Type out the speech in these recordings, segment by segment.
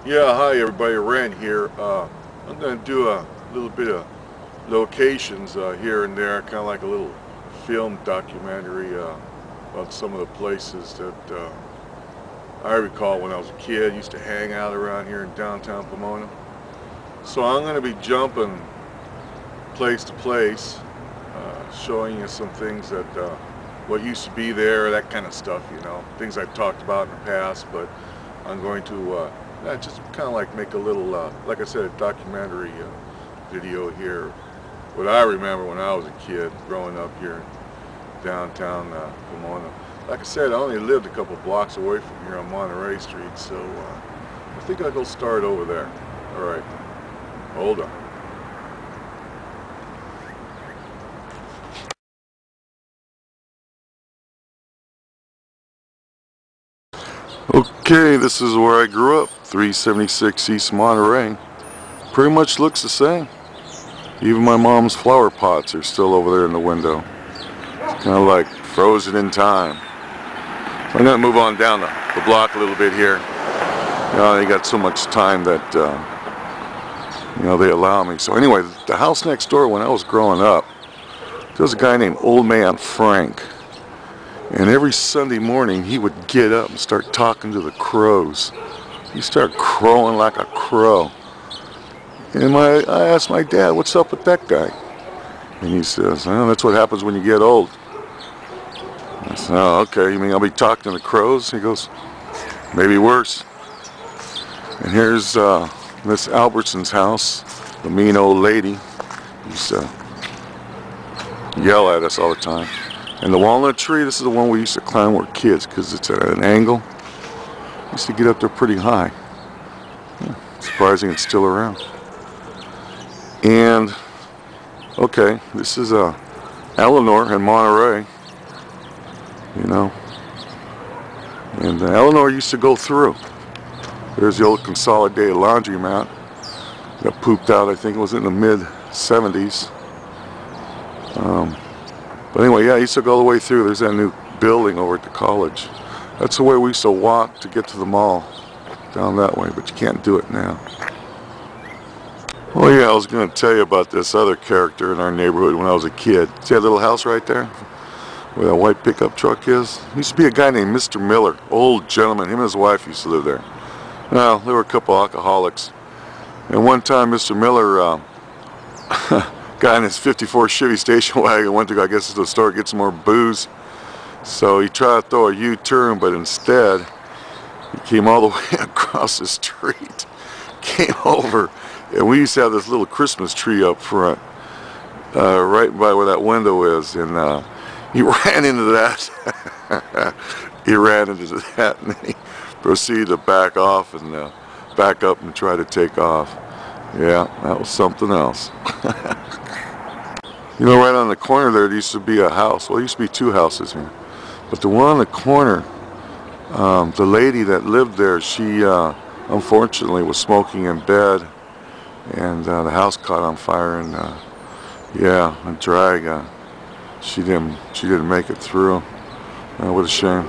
Yeah, hi everybody, Rand here. I'm going to do a little bit of locations here and there, kind of like a little film documentary about some of the places that I recall when I was a kid. Used to hang out around here in downtown Pomona. So I'm going to be jumping place to place, showing you some things that what used to be there, that kind of stuff, you know, things I've talked about in the past, but I'm going to just kind of like make a little, like I said, a documentary video here. What I remember when I was a kid growing up here in downtown Pomona. Like I said, I only lived a couple blocks away from here on Monterey Street, so I think I'll go start over there. All right, hold on. Okay, this is where I grew up, 376 East Monterey. Pretty much looks the same. Even my mom's flower pots are still over there in the window. It's kind of like frozen in time. So I'm going to move on down the block a little bit here. You know, they got so much time that, you know, they allow me. So anyway, the house next door when I was growing up, there was a guy named Old Man Frank. And every Sunday morning he would get up and start talking to the crows. He started crowing like a crow. And I asked my dad, what's up with that guy? And he says, oh, that's what happens when you get old. I said, oh, okay, you mean I'll be talking to the crows? He goes, maybe worse. And here's Miss Albertson's house, the mean old lady. Used to yell at us all the time. And the walnut tree, this is the one we used to climb when we were kids because it's at an angle. We used to get up there pretty high. Yeah, surprising it's still around. And, okay, this is Eleanor in Monterey, you know. And Eleanor used to go through. There's the old Consolidated laundromat. Got pooped out, I think it was in the mid-70s. But anyway, yeah, I used to go all the way through. There's that new building over at the college. That's the way we used to walk to get to the mall, down that way, but you can't do it now. Oh yeah, I was going to tell you about this other character in our neighborhood when I was a kid. See that little house right there? Where that white pickup truck is? There used to be a guy named Mr. Miller, old gentleman. Him and his wife used to live there. Well, there were a couple alcoholics. And one time Mr. Miller got in his 54 Chevy station wagon, went to, I guess, to the store to get some more booze. So he tried to throw a U-turn, but instead he came all the way across the street, came over, and we used to have this little Christmas tree up front, right by where that window is, and he ran into that. He ran into that, and he proceeded to back off and back up and try to take off. Yeah, that was something else. You know, right on the corner there used to be a house. Well, there used to be two houses here. But the one on the corner, the lady that lived there, she unfortunately was smoking in bed. And the house caught on fire, and yeah, a drag. She didn't make it through. What a shame.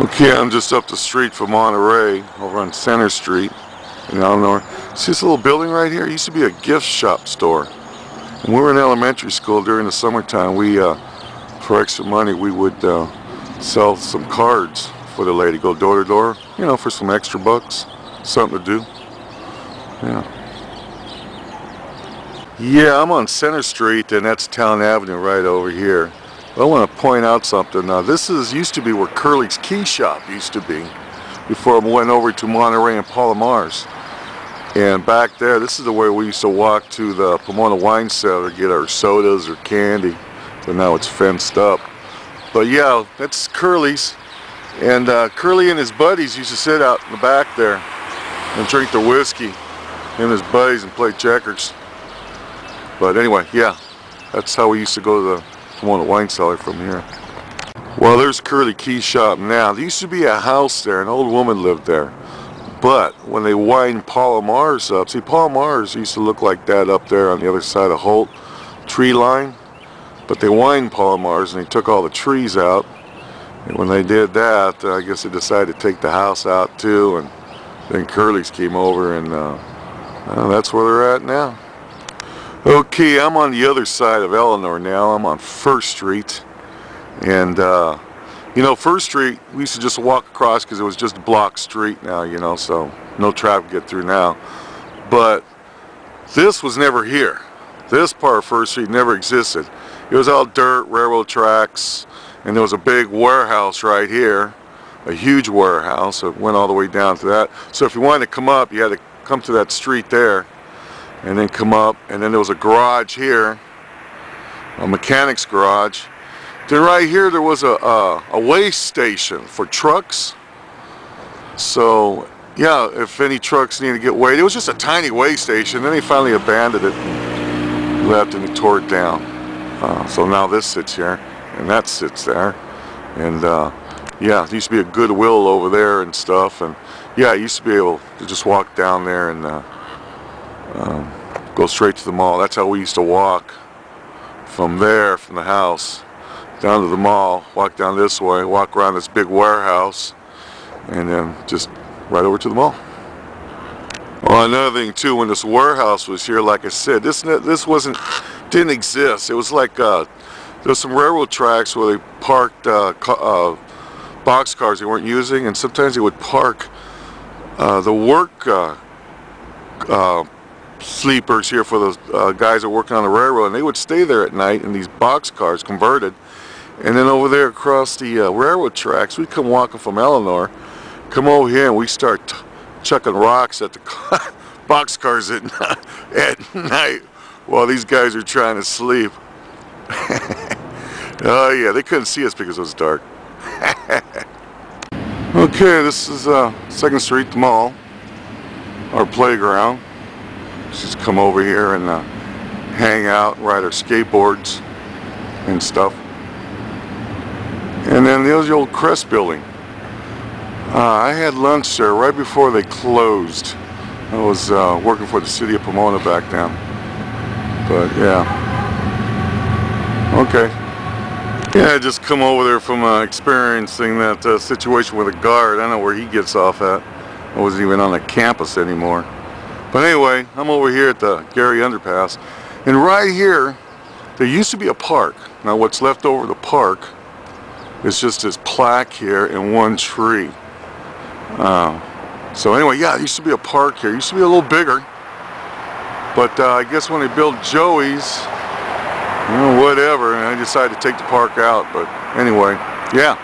Okay, I'm just up the street from Monterey, over on Center Street in Eleanor. See this little building right here? It used to be a gift shop store. When we were in elementary school during the summertime, we, for extra money, we would sell some cards for the lady, go door to door, you know, for some extra bucks, something to do. Yeah. Yeah, I'm on Center Street, and that's Town Avenue right over here. I want to point out something. Now, this used to be where Curly's Key Shop used to be before I went over to Monterey and Palomar's. And back there, this is the way we used to walk to the Pomona Wine Cellar to get our sodas or candy. But now it's fenced up. But yeah, that's Curly's. And Curly and his buddies used to sit out in the back there and drink their whiskey. Him and his buddies and play checkers. But anyway, yeah, that's how we used to go to the Pomona Wine Cellar from here. Well, there's Curly Key Shop now. There used to be a house there. An old woman lived there. But when they widened Palomar's up, see, Palomar's used to look like that up there on the other side of Holt tree line. But they widened Palomar's and they took all the trees out. And when they did that, I guess they decided to take the house out too. And Then Curly's came over, and that's where they're at now. Okay, I'm on the other side of Eleanor now. I'm on First Street, and you know, First Street, we used to just walk across because it was just a block street now, you know, so no traffic get through now. But this was never here. This part of First Street never existed. It was all dirt, railroad tracks, and there was a big warehouse right here, a huge warehouse. It went all the way down to that. So if you wanted to come up, you had to come to that street there, and then come up, and then there was a garage here, a mechanic's garage. Then right here there was a weigh station for trucks. So yeah, if any trucks needed to get weighed, it was just a tiny weigh station. Then they finally abandoned it and left, and they tore it down. So now this sits here, and that sits there, and yeah, there used to be a Goodwill over there and stuff, and yeah, I used to be able to just walk down there and go straight to the mall. That's how we used to walk from there, from the house down to the mall, walk down this way, walk around this big warehouse, and then just right over to the mall. Well, another thing too, when this warehouse was here, like I said, this didn't exist. It was like there's some railroad tracks where they parked box cars they weren't using, and sometimes they would park the work sleepers here for those guys that are working on the railroad, and they would stay there at night in these box cars converted. And then over there across the railroad tracks, we'd come walking from Eleanor, come over here, and we start chucking rocks at the boxcars at night while these guys are trying to sleep. Oh yeah, they couldn't see us because it was dark. Okay, this is 2nd Street, the mall, our playground. Just come over here and hang out, ride our skateboards and stuff. And then there's the old Crest building. I had lunch there right before they closed. I was working for the city of Pomona back then. But yeah. Okay. Yeah, I just come over there from experiencing that situation with a guard. I don't know where he gets off at. I wasn't even on the campus anymore. But anyway, I'm over here at the Gary Underpass. And right here, there used to be a park. Now what's left over the park is just this plaque here and one tree. So anyway, yeah, it used to be a park here. It used to be a little bigger. But I guess when they built Joey's, you know, whatever, and I decided to take the park out. But anyway, yeah,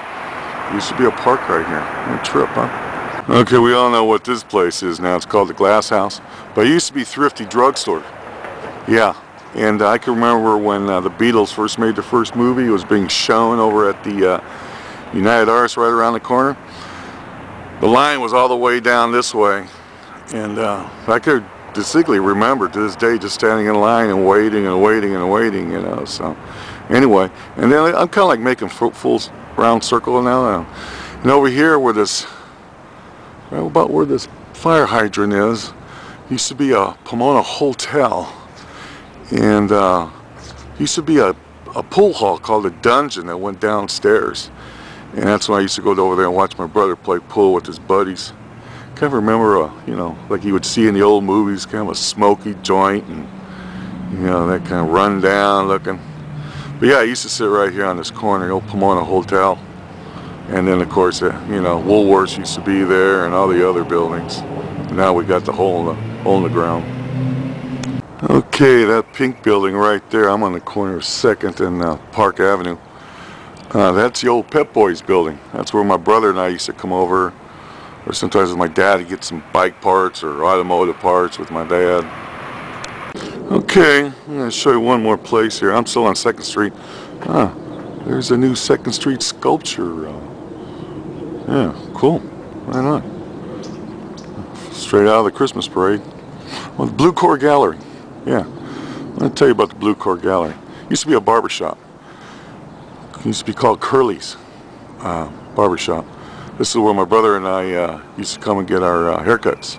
there used to be a park right here. What a trip, huh? Okay, we all know what this place is now. It's called the Glass House. But it used to be Thrifty Drugstore. Yeah. And I can remember when the Beatles first made their first movie. It was being shown over at the United Arts right around the corner. The line was all the way down this way. And I could distinctly remember to this day just standing in line and waiting and waiting and waiting, you know. So anyway, and then I'm kind of like making full round circle now. And over here where this, well, about where this fire hydrant is, used to be a Pomona Hotel. And used to be a pool hall called the Dungeon that went downstairs, and that's when I used to go over there and watch my brother play pool with his buddies. Kind of remember, you know, like you would see in the old movies, kind of a smoky joint, and you know, that kind of run down looking. But yeah, I used to sit right here on this corner, the old Pomona Hotel, and then of course, you know, Woolworths used to be there, and all the other buildings. And now we got the hole in the ground. Okay, that pink building right there, I'm on the corner of 2nd and Park Avenue. That's the old Pep Boys building. That's where my brother and I used to come over, or sometimes with my dad to get some bike parts or automotive parts with my dad. Okay, I'm going to show you one more place here. I'm still on 2nd Street. There's a new 2nd Street sculpture. Yeah, cool. Why not? Straight out of the Christmas parade. Well, the Blue Core Gallery. Yeah, I'm going to tell you about the Blue Core Gallery. It used to be a barber shop. It used to be called Curly's Barber Shop. This is where my brother and I used to come and get our haircuts.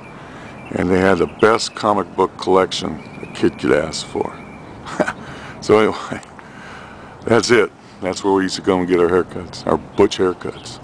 And they had the best comic book collection a kid could ask for. So anyway, that's it. That's where we used to come and get our haircuts, our butch haircuts.